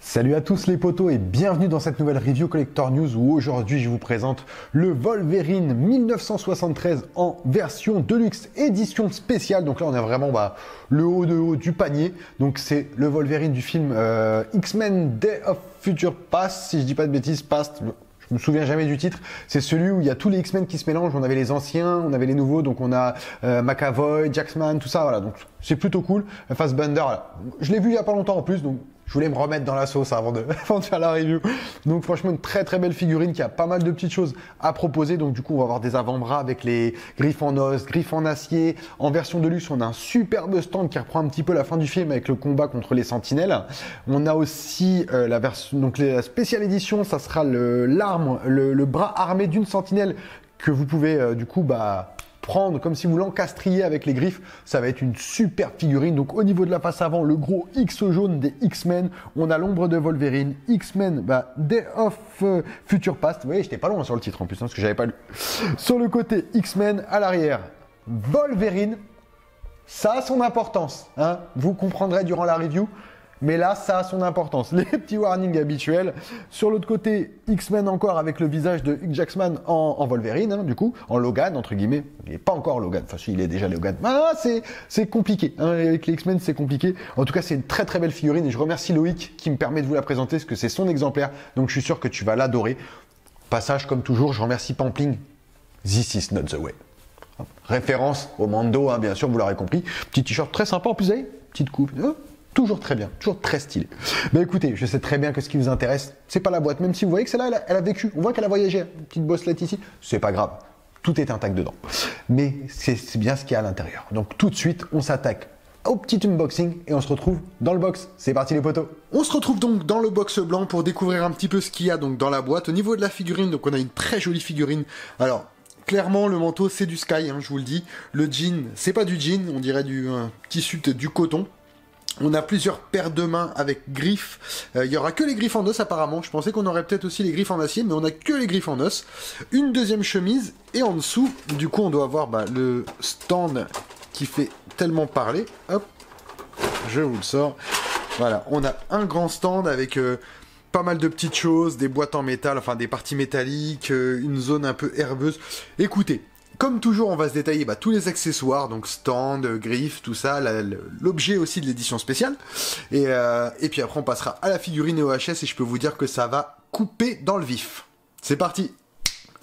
Salut à tous les potos et bienvenue dans cette nouvelle review Collector News où aujourd'hui je vous présente le Wolverine 1973 en version Deluxe édition spéciale. Donc là on a vraiment le haut de haut du panier. Donc c'est le Wolverine du film X-Men Day of Future Past, si je dis pas de bêtises, Past. Je me souviens jamais du titre. C'est celui où il y a tous les X-Men qui se mélangent. On avait les anciens, on avait les nouveaux. Donc on a McAvoy, Jackman, tout ça. Voilà. Donc c'est plutôt cool. Fassbender, voilà. Je l'ai vu il y a pas longtemps en plus. Donc je voulais me remettre dans la sauce avant de faire la review. Donc franchement une très très belle figurine qui a pas mal de petites choses à proposer. Donc du coup on va avoir des avant-bras avec les griffes en os, griffes en acier. En version de luxe on a un superbe stand qui reprend un petit peu la fin du film avec le combat contre les sentinelles. On a aussi la version, donc la spéciale édition, ça sera l'arme, le bras armé d'une sentinelle que vous pouvez du coup prendre comme si vous l'encastriez avec les griffes. Ça va être une super figurine. Donc au niveau de la face avant, le gros X jaune des X-Men. On a l'ombre de Wolverine, X-Men, Day of Future Past. Vous voyez, j'étais pas loin sur le titre en plus, parce que j'avais pas lu. Sur le côté X-Men, à l'arrière, Wolverine. Ça a son importance, hein. Vous comprendrez durant la review. Mais là, ça a son importance. Les petits warnings habituels. Sur l'autre côté, X-Men encore avec le visage de Hugh Jackman en Wolverine, hein, du coup, en Logan, entre guillemets. Il n'est pas encore Logan. Enfin, si, il est déjà Logan. C'est compliqué. Hein, avec les X-Men, c'est compliqué. En tout cas, c'est une très très belle figurine. Et je remercie Loïc qui me permet de vous la présenter parce que c'est son exemplaire. Donc, je suis sûr que tu vas l'adorer. Passage, comme toujours, je remercie Pampling. This is not the way. Référence au Mando, hein, bien sûr, vous l'aurez compris. Petit t-shirt très sympa en plus, vous voyez, petite coupe. Toujours très bien, toujours très stylé. Écoutez, je sais très bien que ce qui vous intéresse, c'est pas la boîte. Même si vous voyez que celle-là, elle a vécu. On voit qu'elle a voyagé. Une petite bosselette ici. C'est pas grave. Tout est intact dedans. Mais c'est bien ce qu'il y a à l'intérieur. Donc tout de suite, on s'attaque au petit unboxing et on se retrouve dans le box. C'est parti les potos. On se retrouve donc dans le box blanc pour découvrir un petit peu ce qu'il y a donc dans la boîte. Au niveau de la figurine, donc on a une très jolie figurine. Alors, clairement, le manteau, c'est du Sky, hein, je vous le dis. Le jean, c'est pas du jean, on dirait du tissu du coton. On a plusieurs paires de mains avec griffes. Il y aura que les griffes en os apparemment. Je pensais qu'on aurait peut-être aussi les griffes en acier, mais on a que les griffes en os. Une deuxième chemise et en dessous, du coup, on doit avoir le stand qui fait tellement parler. Hop, je vous le sors. Voilà, on a un grand stand avec pas mal de petites choses, des boîtes en métal, enfin des parties métalliques, une zone un peu herbeuse. Écoutez. Comme toujours, on va se détailler tous les accessoires, donc stand, griffes, tout ça, l'objet aussi de l'édition spéciale. Et puis après, on passera à la figurine et au HS et je peux vous dire que ça va couper dans le vif. C'est parti!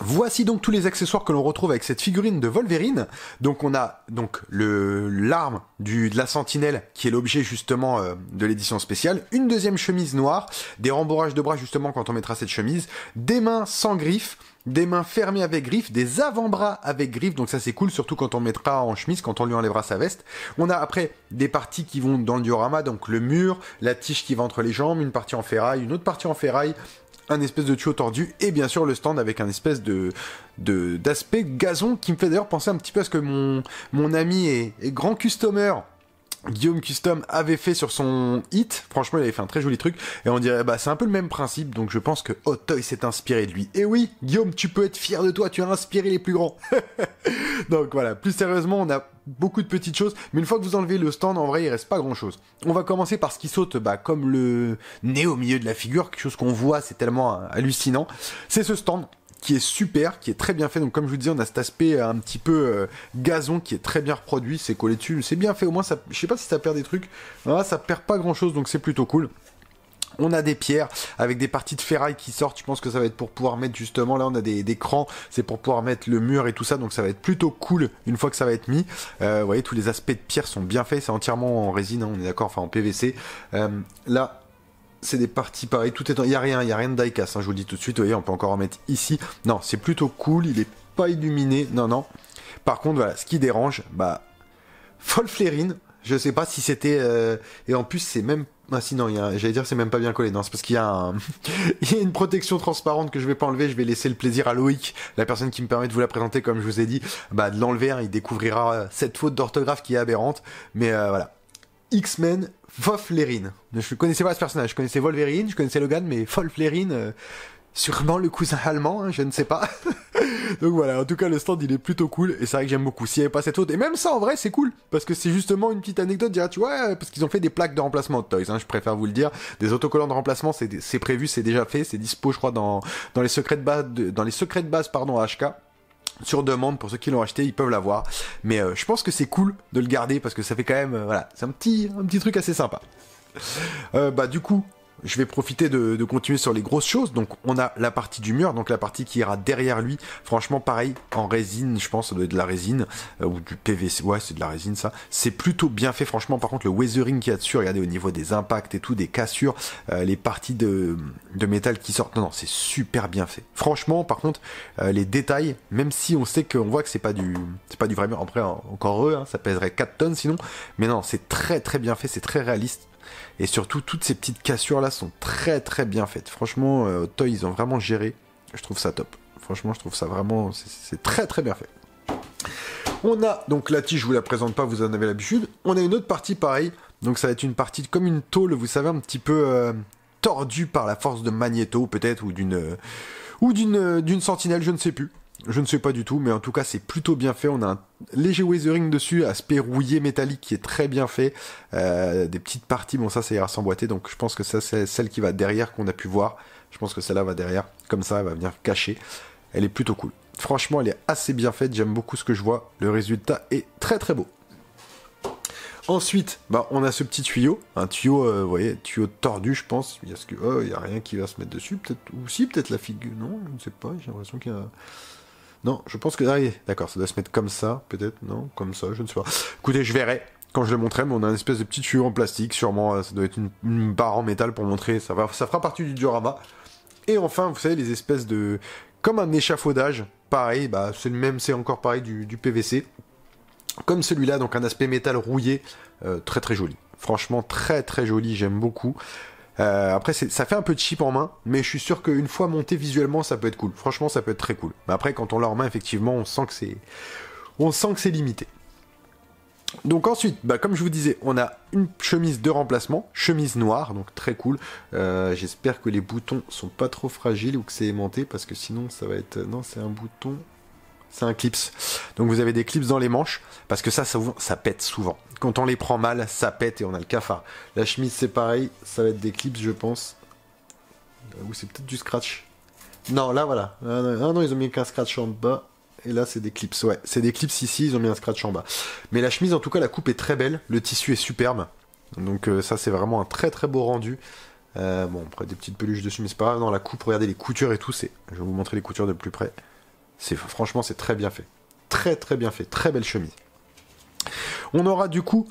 Voici donc tous les accessoires que l'on retrouve avec cette figurine de Wolverine. Donc on a donc l'arme de la sentinelle qui est l'objet justement de l'édition spéciale, une deuxième chemise noire, des rembourrages de bras justement quand on mettra cette chemise, des mains sans griffes, des mains fermées avec griffes, des avant-bras avec griffes, donc ça c'est cool, surtout quand on mettra en chemise, quand on lui enlèvera sa veste. On a après des parties qui vont dans le diorama, donc le mur, la tige qui va entre les jambes, une partie en ferraille, une autre partie en ferraille, un espèce de tuyau tordu, et bien sûr le stand avec un espèce d'aspect gazon qui me fait d'ailleurs penser un petit peu à ce que mon ami et grand customer Guillaume Custom avait fait sur son hit. Franchement, il avait fait un très joli truc. Et on dirait, c'est un peu le même principe. Donc je pense que Hot Toy s'est inspiré de lui. Et oui, Guillaume, tu peux être fier de toi. Tu as inspiré les plus grands. Donc voilà, plus sérieusement, on a beaucoup de petites choses. Mais une fois que vous enlevez le stand, en vrai, il reste pas grand chose. On va commencer par ce qui saute, comme le nez au milieu de la figure. Quelque chose qu'on voit, c'est tellement hallucinant. C'est ce stand qui est super, qui est très bien fait. Donc comme je vous disais, on a cet aspect un petit peu gazon qui est très bien reproduit, c'est collé dessus, c'est bien fait. Au moins, ça, je sais pas si ça perd des trucs, ça perd pas grand chose, donc c'est plutôt cool. On a des pierres avec des parties de ferraille qui sortent. Je pense que ça va être pour pouvoir mettre justement, là on a des crans, c'est pour pouvoir mettre le mur et tout ça, donc ça va être plutôt cool une fois que ça va être mis. Vous voyez, tous les aspects de pierre sont bien faits, c'est entièrement en résine, hein, on est d'accord, enfin en PVC. Là, c'est des parties pareilles, tout est il y a rien de die-cast, hein, je vous le dis tout de suite. Vous voyez, on peut encore en mettre ici. Non, c'est plutôt cool, il est pas illuminé, non. Par contre, voilà, ce qui dérange, folle flérine. Je sais pas si c'était et en plus c'est même sinon j'allais dire c'est même pas bien collé. Non, c'est parce qu'il y a il y a une protection transparente que je vais pas enlever. Je vais laisser le plaisir à Loïc, la personne qui me permet de vous la présenter comme je vous ai dit, de l'enlever, hein. Il découvrira cette faute d'orthographe qui est aberrante, mais voilà. X-Men Wolverine. Je connaissais pas ce personnage, je connaissais Wolverine, je connaissais Logan, mais Wolverine, Sûrement le cousin allemand, hein, je ne sais pas. Donc voilà, en tout cas le stand il est plutôt cool et c'est vrai que j'aime beaucoup. S'il n'y avait pas cette autre, et même ça en vrai c'est cool, parce que c'est justement une petite anecdote, dire, tu vois, parce qu'ils ont fait des plaques de remplacement de Toys, hein, je préfère vous le dire. Des autocollants de remplacement, c'est prévu, c'est déjà fait, c'est dispo je crois dans les secrets de base, dans les secrets de base pardon à HK. Sur demande, pour ceux qui l'ont acheté, ils peuvent l'avoir. Mais je pense que c'est cool de le garder parce que ça fait quand même, voilà, c'est un petit truc assez sympa. Bah du coup, je vais profiter de continuer sur les grosses choses. Donc on a la partie du mur, donc la partie qui ira derrière lui. Franchement pareil, en résine, je pense ça doit être de la résine, ou du PVC, ouais c'est de la résine ça. C'est plutôt bien fait franchement, par contre le weathering qu'il y a dessus, regardez au niveau des impacts et tout, des cassures, les parties de métal qui sortent, non c'est super bien fait. Franchement par contre, les détails, même si on sait qu'on voit que c'est pas du vrai mur, après encore heureux, hein, ça pèserait 4 tonnes sinon, mais non c'est très très bien fait, c'est très réaliste. Et surtout, toutes ces petites cassures là sont très très bien faites. Franchement, Toy, ils ont vraiment géré. Je trouve ça top. Franchement, je trouve ça vraiment... C'est très très bien fait. On a, donc la tige, je vous la présente pas, vous en avez l'habitude. On a une autre partie pareil. Donc ça va être une partie comme une tôle, vous savez, un petit peu tordue par la force de Magneto, peut-être, ou d'une sentinelle, je ne sais plus. Je ne sais pas du tout, mais en tout cas, c'est plutôt bien fait. On a un léger weathering dessus, aspect rouillé métallique qui est très bien fait. Des petites parties, bon ça ira s'emboîter, donc je pense que ça c'est celle qui va derrière qu'on a pu voir. Je pense que celle-là va derrière, comme ça elle va venir cacher. Elle est plutôt cool. Franchement, elle est assez bien faite, j'aime beaucoup ce que je vois. Le résultat est très très beau. Ensuite, bah, on a ce petit tuyau, un tuyau, vous voyez, tuyau tordu, je pense. Il y a rien qui va se mettre dessus, peut-être, ou si, peut-être la figure, non, je ne sais pas, j'ai l'impression qu'il y a... Non, je pense que... Ah, d'accord, ça doit se mettre comme ça, peut-être, non, comme ça, je ne sais pas. Écoutez, je verrai quand je le montrerai, mais on a une espèce de petit tuyau en plastique, sûrement, ça doit être une barre en métal pour montrer, ça fera partie du diorama. Et enfin, vous savez, les espèces de... Comme un échafaudage, pareil, bah, c'est le même, c'est encore pareil du PVC. Comme celui-là, donc un aspect métal rouillé, très très joli. Franchement, très très joli, j'aime beaucoup. Après, ça fait un peu cheap en main, mais je suis sûr qu'une fois monté visuellement, ça peut être cool. Franchement, ça peut être très cool. Mais après, quand on l'a en main, effectivement, on sent que c'est limité. Donc ensuite, bah, comme je vous disais, on a une chemise de remplacement, chemise noire, donc très cool. J'espère que les boutons sont pas trop fragiles ou que c'est aimanté, parce que sinon, ça va être... Non, c'est un bouton... C'est un clips. Donc vous avez des clips dans les manches, parce que ça pète souvent. Quand on les prend mal, ça pète et on a le cafard. La chemise c'est pareil, ça va être des clips je pense. Ou c'est peut-être du scratch. Non, là voilà. Ah non, ils ont mis qu'un scratch en bas. Et là c'est des clips, ouais. C'est des clips ici, ils ont mis un scratch en bas. Mais la chemise en tout cas, la coupe est très belle. Le tissu est superbe. Donc ça c'est vraiment un très très beau rendu. Bon, après des petites peluches dessus, mais c'est pas grave. Non, la coupe, regardez les coutures et tout. Je vais vous montrer les coutures de plus près. Franchement, c'est très bien fait. Très très bien fait. Très belle chemise. On aura du coup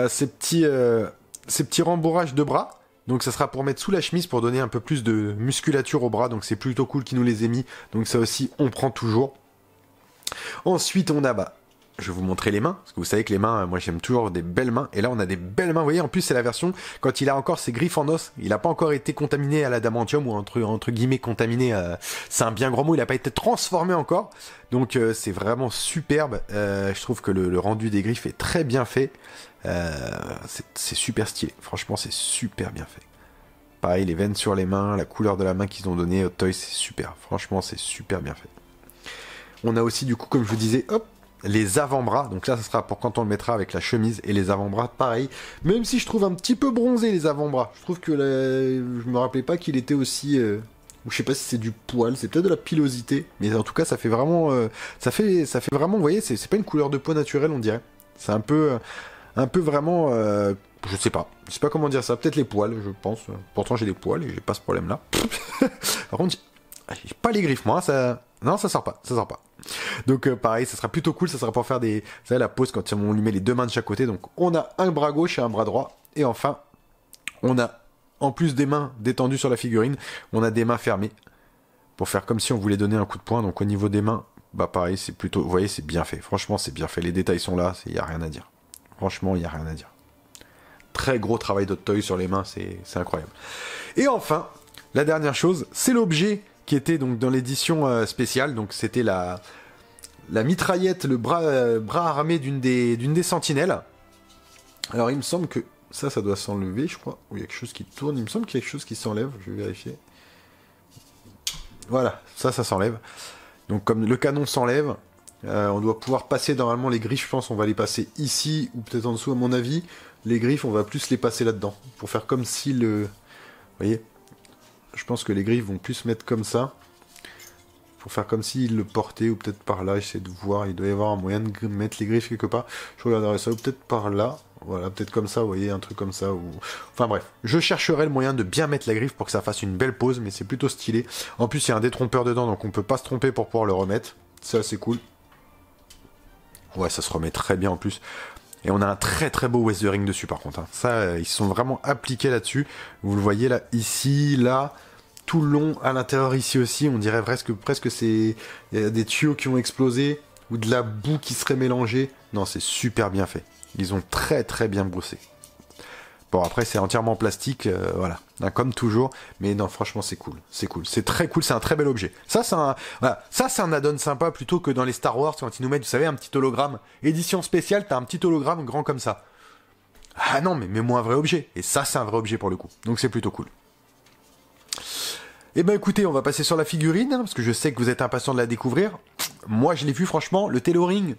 ces petits rembourrages de bras. Donc ça sera pour mettre sous la chemise pour donner un peu plus de musculature au bras. Donc c'est plutôt cool qu'ils nous les aient mis. Donc ça aussi, on prend toujours. Ensuite, on a... je vais vous montrer les mains, parce que vous savez que les mains, moi j'aime toujours des belles mains, et là on a des belles mains, vous voyez, en plus c'est la version, quand il a encore ses griffes en os, il n'a pas encore été contaminé à l'adamantium, ou entre guillemets contaminé, c'est un bien grand mot, il n'a pas été transformé encore, donc c'est vraiment superbe, je trouve que le rendu des griffes est très bien fait, c'est super stylé, franchement c'est super bien fait. Pareil, les veines sur les mains, la couleur de la main qu'ils ont donné au Toy, c'est super, franchement c'est super bien fait. On a aussi du coup, comme je vous disais, hop, les avant-bras, donc là ça sera pour quand on le mettra avec la chemise, et les avant-bras pareil, même si je trouve un petit peu bronzé les avant-bras, je trouve que je me rappelais pas qu'il était aussi, ou je sais pas si c'est du poil, c'est peut-être de la pilosité, mais en tout cas ça fait vraiment, ça fait vraiment, vous voyez, c'est pas une couleur de peau naturelle on dirait, c'est un peu vraiment, je sais pas comment dire ça, peut-être les poils je pense, pourtant j'ai des poils et j'ai pas ce problème là, par contre j'ai pas les griffes moi, ça... Non, ça sort pas. Donc pareil, ça sera plutôt cool, ça sera pour faire vous savez, la pose quand on lui met les deux mains de chaque côté. Donc on a un bras gauche et un bras droit. Et enfin, on a, en plus des mains détendues sur la figurine, on a des mains fermées. Pour faire comme si on voulait donner un coup de poing. Donc au niveau des mains, bah pareil, c'est plutôt... Vous voyez, c'est bien fait. Franchement, c'est bien fait. Les détails sont là, il n'y a rien à dire. Franchement, il n'y a rien à dire. Très gros travail de Toy sur les mains, c'est incroyable. Et enfin, la dernière chose, c'est l'objet qui était donc dans l'édition spéciale, donc c'était la mitraillette, le bras armé d'une des sentinelles. Alors il me semble que ça doit s'enlever, je crois, ou il y a quelque chose qui tourne, il me semble qu'il y a quelque chose qui s'enlève, je vais vérifier. Voilà, ça s'enlève. Donc comme le canon s'enlève, on doit pouvoir passer normalement les griffes, je pense on va les passer ici, ou peut-être en dessous à mon avis. Les griffes, on va plus les passer là-dedans, pour faire comme si le... Vous voyez? Je pense que les griffes vont plus se mettre comme ça, pour faire comme s'il le portait, ou peut-être par là, j'essaie de voir, il doit y avoir un moyen de mettre les griffes quelque part. Je regarderai ça, ou peut-être par là, voilà, peut-être comme ça, vous voyez, un truc comme ça, ou... Enfin bref, je chercherai le moyen de bien mettre la griffe pour que ça fasse une belle pose, mais c'est plutôt stylé. En plus, il y a un détrompeur dedans, donc on peut pas se tromper pour pouvoir le remettre. C'est assez cool. Ouais, ça se remet très bien en plus. Et on a un très très beau weathering dessus par contre. Hein. Ça, ils sont vraiment appliqués là-dessus. Vous le voyez là, ici, là, tout le long, à l'intérieur ici aussi, on dirait presque c'est... Il y a des tuyaux qui ont explosé, ou de la boue qui serait mélangée. Non, c'est super bien fait. Ils ont très très bien bossé. Bon, après, c'est entièrement en plastique, voilà, hein, comme toujours. Mais non, franchement, c'est cool. C'est cool. C'est très cool. C'est un très bel objet. Ça, c'est un, voilà, ça, c'est un add-on sympa plutôt que dans les Star Wars quand ils nous mettent, vous savez, un petit hologramme. Édition spéciale, t'as un petit hologramme grand comme ça. Ah non, mais mets-moi un vrai objet. Et ça, c'est un vrai objet pour le coup. Donc, c'est plutôt cool. Eh ben, écoutez, on va passer sur la figurine, hein, parce que je sais que vous êtes impatient de la découvrir. Moi, je l'ai vu, franchement, le tailoring,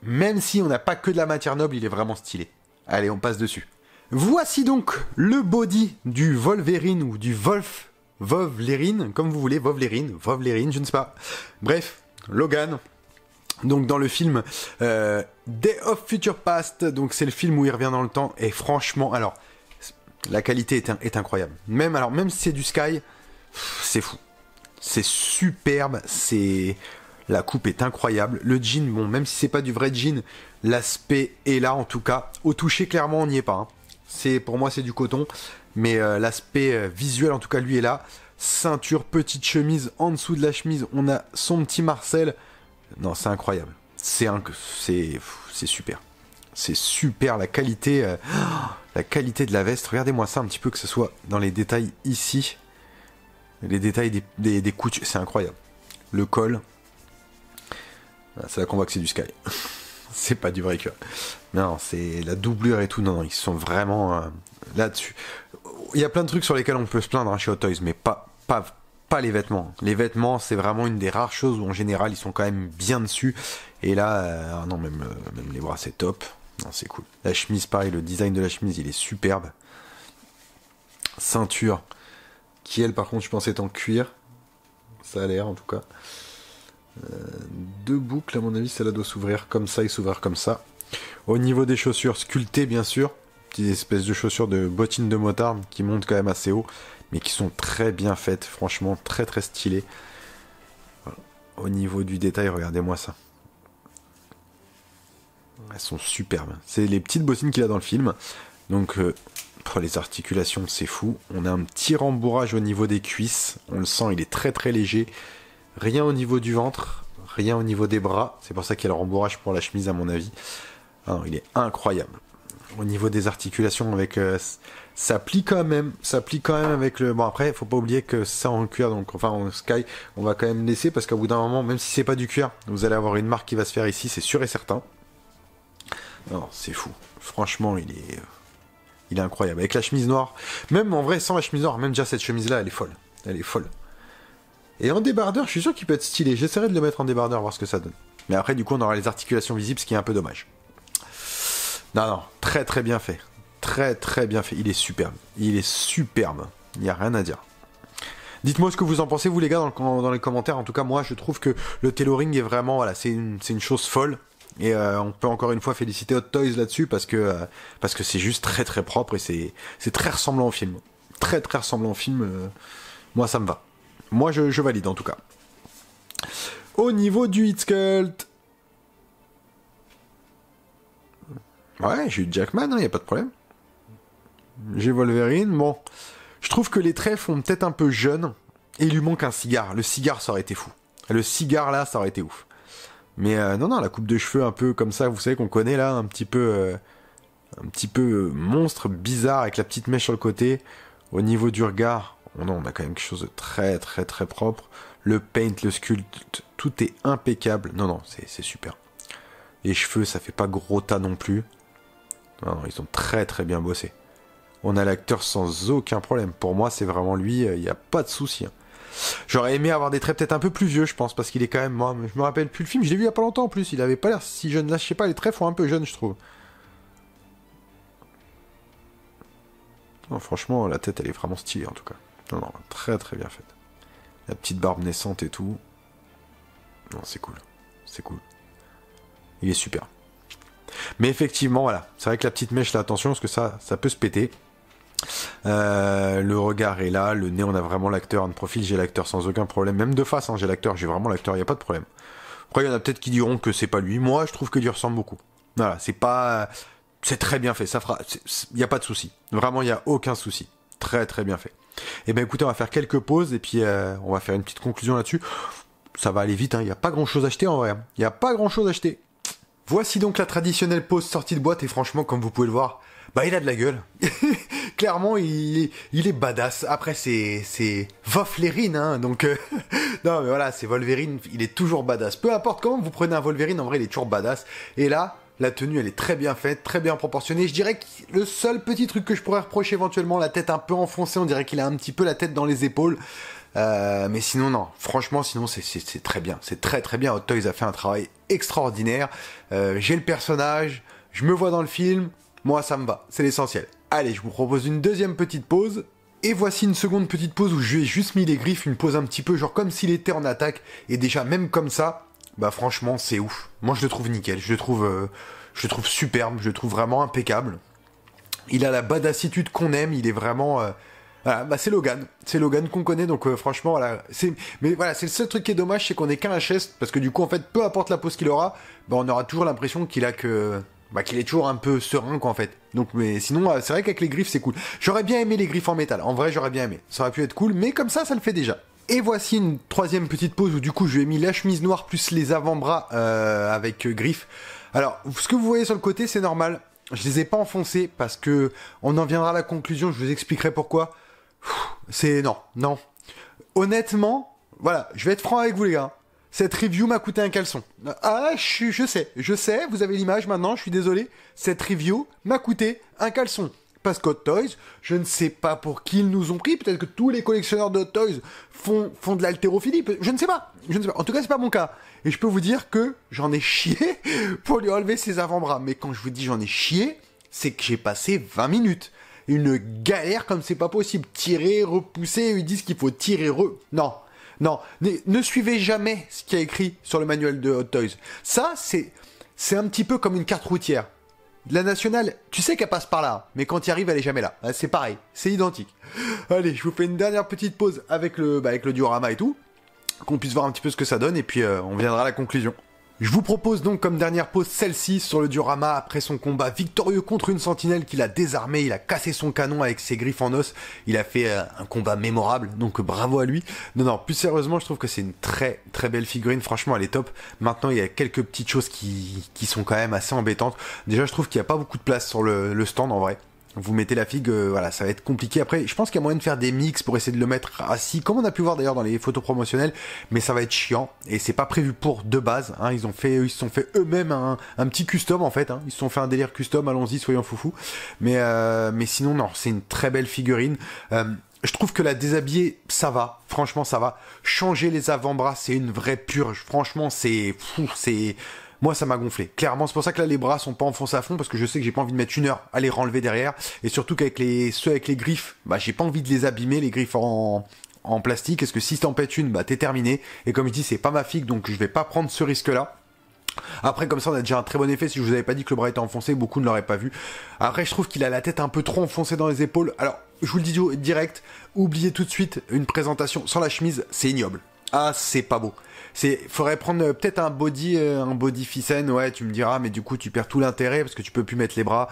même si on n'a pas que de la matière noble, il est vraiment stylé. Allez, on passe dessus. Voici donc le body du Wolverine ou du Wolverine, comme vous voulez, Wolverine, je ne sais pas. Bref, Logan. Donc dans le film Day of Future Past, donc c'est le film où il revient dans le temps et franchement, alors la qualité est incroyable. Même si c'est du Sky, c'est fou, c'est superbe, la coupe est incroyable. Le jean, bon, même si c'est pas du vrai jean, l'aspect est là en tout cas. Au toucher, clairement, on n'y est pas. Hein. Pour moi, c'est du coton, mais l'aspect visuel, en tout cas, lui est là. Ceinture, petite chemise, en dessous de la chemise, on a son petit Marcel. Non, c'est incroyable. C'est super. C'est super, la qualité de la veste. Regardez-moi ça un petit peu, que ce soit dans les détails ici. Les détails des coutures, c'est incroyable. Le col. C'est là qu'on voit que c'est du Sky. C'est pas du vrai cuir. Non, c'est la doublure et tout. Non, ils sont vraiment là-dessus. Il y a plein de trucs sur lesquels on peut se plaindre hein, chez Hot Toys, mais pas les vêtements. Les vêtements, c'est vraiment une des rares choses où en général ils sont quand même bien dessus. Et là, non, même les bras, c'est top. Non, c'est cool. La chemise, pareil, le design de la chemise, il est superbe. Ceinture, qui elle, par contre, je pense est en cuir. Ça a l'air, en tout cas. Deux boucles, à mon avis, celle-là doit s'ouvrir comme ça et s'ouvrir comme ça. Au niveau des chaussures, sculptées, bien sûr. Petites espèces de chaussures de bottines de motard qui montent quand même assez haut, mais qui sont très bien faites. Franchement, très très stylées. Voilà. Au niveau du détail, regardez-moi ça. Elles sont superbes. C'est les petites bottines qu'il a dans le film. Donc, pour les articulations, c'est fou. On a un petit rembourrage au niveau des cuisses. On le sent, il est très très léger. Rien au niveau du ventre, rien au niveau des bras. C'est pour ça qu'il y a le rembourrage pour la chemise, à mon avis. Ah non, il est incroyable. Au niveau des articulations, avec ça plie quand même. Ça plie quand même avec le... Bon, après, il faut pas oublier que ça en cuir, donc enfin en Sky, on va quand même laisser, parce qu'au bout d'un moment, même si c'est pas du cuir, vous allez avoir une marque qui va se faire ici, c'est sûr et certain. Non, c'est fou. Franchement, il est incroyable. Avec la chemise noire, même en vrai, sans la chemise noire, même déjà cette chemise-là, elle est folle. Elle est folle. Et en débardeur, je suis sûr qu'il peut être stylé. J'essaierai de le mettre en débardeur, voir ce que ça donne. Mais après, du coup, on aura les articulations visibles, ce qui est un peu dommage. Non, très très bien fait. Très très bien fait. Il est superbe. Il est superbe. Il n'y a rien à dire. Dites-moi ce que vous en pensez, vous les gars, dans les commentaires. En tout cas, moi, je trouve que le tailoring est vraiment... Voilà, c'est une chose folle. Et on peut encore une fois féliciter Hot Toys là-dessus, parce que c'est juste très très propre, et c'est très ressemblant au film. Très très ressemblant au film. Moi, ça me va. Moi, je valide, en tout cas. Au niveau du Hit Sculpt... Ouais, j'ai eu Jackman, il n'y a pas de problème. J'ai Wolverine, bon. Je trouve que les traits font peut-être un peu jeune, et il lui manque un cigare. Le cigare, ça aurait été fou. Le cigare, là, ça aurait été ouf. Mais non, la coupe de cheveux un peu comme ça, vous savez qu'on connaît, là, un petit peu monstre, bizarre, avec la petite mèche sur le côté. Au niveau du regard... Non, on a quand même quelque chose de très très très propre. Le paint, le sculpt, tout est impeccable. Non, c'est super. Les cheveux, ça fait pas gros tas non plus. Non, ils ont très très bien bossé. On a l'acteur sans aucun problème. Pour moi, c'est vraiment lui, il n'y a pas de souci. J'aurais aimé avoir des traits peut-être un peu plus vieux, je pense, parce qu'il est quand même... Moi, je me rappelle plus le film, je l'ai vu il y a pas longtemps en plus, il avait pas l'air si jeune. Là, je sais pas, les traits font un peu jeune, je trouve. Non, franchement, la tête, elle est vraiment stylée, en tout cas. Non, non, très très bien faite. La petite barbe naissante et tout. Non, c'est cool. C'est cool. Il est super. Mais effectivement, voilà. C'est vrai que la petite mèche, là, attention, parce que ça peut se péter. Le regard est là, le nez, on a vraiment l'acteur. En profil, j'ai l'acteur sans aucun problème. Même de face, hein, j'ai l'acteur, j'ai vraiment l'acteur, il n'y a pas de problème. Après, il y en a peut-être qui diront que c'est pas lui. Moi, je trouve qu'il lui ressemble beaucoup. Voilà, c'est pas... C'est très bien fait, ça fera... Il n'y a pas de souci. Vraiment, il n'y a aucun souci. Très très bien fait. Et ben écoutez, on va faire quelques pauses et puis on va faire une petite conclusion là-dessus. Ça va aller vite, hein. Il n'y a pas grand-chose à acheter en vrai. Il n'y a pas grand-chose à acheter. Voici donc la traditionnelle pause sortie de boîte et franchement, comme vous pouvez le voir, bah il a de la gueule. Clairement, il est badass. Après, c'est Wolverine, hein, donc... non, mais voilà, c'est Wolverine, il est toujours badass. Peu importe comment vous prenez un Wolverine, en vrai, il est toujours badass. Et là, la tenue, elle est très bien faite, très bien proportionnée. Je dirais que le seul petit truc que je pourrais reprocher éventuellement, la tête un peu enfoncée, on dirait qu'il a un petit peu la tête dans les épaules. Mais sinon, non. Franchement, sinon, c'est très bien. C'est très très bien. Hot Toys a fait un travail extraordinaire. J'ai le personnage, je me vois dans le film. Moi, ça me va. C'est l'essentiel. Allez, je vous propose une deuxième petite pause. Et voici une seconde petite pause où je lui ai juste mis les griffes, une pause un petit peu, genre comme s'il était en attaque. Et déjà, même comme ça, bah franchement, c'est ouf. Moi, je le trouve nickel. Je le trouve superbe. Je le trouve vraiment impeccable. Il a la badassitude qu'on aime. Il est vraiment... Voilà, bah c'est Logan qu'on connaît, donc franchement voilà, mais voilà, c'est le seul truc qui est dommage, c'est qu'on est qu'un HS, parce que du coup en fait, peu importe la pose qu'il aura, bah on aura toujours l'impression qu'il est toujours un peu serein quoi en fait. Donc mais sinon c'est vrai qu'avec les griffes c'est cool. J'aurais bien aimé les griffes en métal, en vrai j'aurais bien aimé, ça aurait pu être cool, mais comme ça le fait déjà. Et voici une troisième petite pose où du coup je lui ai mis la chemise noire plus les avant-bras avec griffes. Alors ce que vous voyez sur le côté c'est normal, je les ai pas enfoncés parce que on en viendra à la conclusion, je vous expliquerai pourquoi. C'est non. Honnêtement, voilà, je vais être franc avec vous les gars. Cette review m'a coûté un caleçon. Ah, je sais, vous avez l'image maintenant, je suis désolé. Cette review m'a coûté un caleçon. Parce qu'Hot Toys, je ne sais pas pour qui ils nous ont pris. Peut-être que tous les collectionneurs de Hot Toys font de l'haltérophilie. Je ne sais pas. En tout cas, c'est pas mon cas. Et je peux vous dire que j'en ai chié pour lui enlever ses avant-bras. Mais quand je vous dis j'en ai chié, c'est que j'ai passé 20 minutes. Une galère comme c'est pas possible. Tirer, repousser, ils disent qu'il faut tirer, Non. Ne suivez jamais ce qu'il y a écrit sur le manuel de Hot Toys. Ça, c'est un petit peu comme une carte routière. La nationale, tu sais qu'elle passe par là, mais quand tu y arrives, elle est jamais là. C'est pareil, c'est identique. Allez, je vous fais une dernière petite pause avec le diorama et tout, qu'on puisse voir un petit peu ce que ça donne, et puis on viendra à la conclusion. Je vous propose donc comme dernière pause celle-ci sur le diorama après son combat victorieux contre une sentinelle qu'il a désarmé, il a cassé son canon avec ses griffes en os, il a fait un combat mémorable, donc bravo à lui. Non, plus sérieusement, je trouve que c'est une très très belle figurine, franchement elle est top. Maintenant il y a quelques petites choses qui sont quand même assez embêtantes. Déjà je trouve qu'il n'y a pas beaucoup de place sur le stand en vrai. Vous mettez la figue, voilà, ça va être compliqué. Après, je pense qu'il y a moyen de faire des mix pour essayer de le mettre assis, comme on a pu voir d'ailleurs dans les photos promotionnelles, mais ça va être chiant, et c'est pas prévu pour de base, hein. Ils se sont fait eux-mêmes un petit custom en fait, hein. Ils se sont fait un délire custom, allons-y, soyons foufous. Mais sinon, non, c'est une très belle figurine. Je trouve que la déshabiller, ça va, franchement ça va. Changer les avant-bras, c'est une vraie purge, franchement c'est fou, c'est... Moi, ça m'a gonflé. Clairement, c'est pour ça que là, les bras sont pas enfoncés à fond, parce que je sais que j'ai pas envie de mettre une heure à les renlever derrière. Et surtout qu'avec ceux avec les griffes, bah, j'ai pas envie de les abîmer, les griffes en plastique. Parce que si t'en pètes une, bah, t'es terminé. Et comme je dis, c'est pas ma figue, donc je vais pas prendre ce risque-là. Après, comme ça, on a déjà un très bon effet. Si je vous avais pas dit que le bras était enfoncé, beaucoup ne l'auraient pas vu. Après, je trouve qu'il a la tête un peu trop enfoncée dans les épaules. Alors, je vous le dis direct, oubliez tout de suite une présentation sans la chemise, c'est ignoble. Ah, c'est pas beau. Faudrait prendre peut-être un body Ficen, ouais, tu me diras, mais du coup, tu perds tout l'intérêt parce que tu peux plus mettre les bras.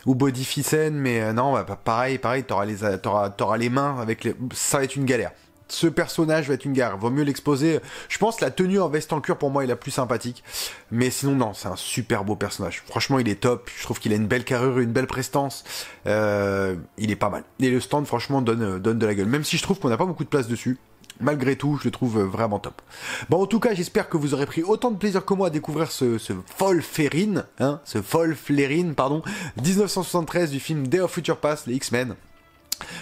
Ou body Ficen, mais non, bah, pareil, t'auras les mains avec ça va être une galère. Ce personnage va être une galère. Vaut mieux l'exposer. Je pense que la tenue en veste en cuir, pour moi, est la plus sympathique. Mais sinon, non, c'est un super beau personnage. Franchement, il est top. Je trouve qu'il a une belle carrure, une belle prestance. Il est pas mal. Et le stand, franchement, donne de la gueule. Même si je trouve qu'on n'a pas beaucoup de place dessus. Malgré tout, je le trouve vraiment top. Bon, en tout cas, j'espère que vous aurez pris autant de plaisir que moi à découvrir ce Wolverine, hein, ce Wolverine, pardon, 1973 du film Day of Future Past, les X-Men.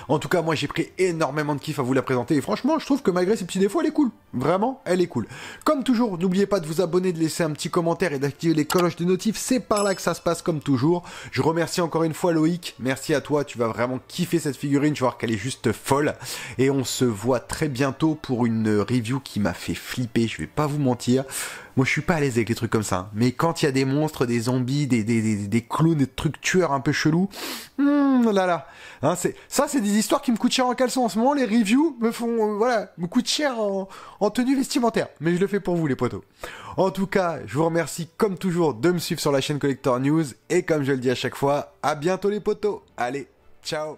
En tout cas, moi j'ai pris énormément de kiff à vous la présenter et franchement, je trouve que malgré ses petits défauts, elle est cool. Vraiment, elle est cool. Comme toujours, n'oubliez pas de vous abonner, de laisser un petit commentaire et d'activer les cloches de notifs. C'est par là que ça se passe comme toujours. Je remercie encore une fois Loïc. Merci à toi, tu vas vraiment kiffer cette figurine. Tu vas voir qu'elle est juste folle. Et on se voit très bientôt pour une review qui m'a fait flipper, je vais pas vous mentir. Moi, je suis pas à l'aise avec les trucs comme ça. Hein. Mais quand il y a des monstres, des zombies, des clowns, des trucs tueurs un peu chelous, là là. Hein, c'est des histoires qui me coûtent cher en caleçon. En ce moment, les reviews me font, me coûtent cher en tenue vestimentaire. Mais je le fais pour vous, les potos. En tout cas, je vous remercie comme toujours de me suivre sur la chaîne Collector News. Et comme je le dis à chaque fois, à bientôt les potos. Allez, ciao.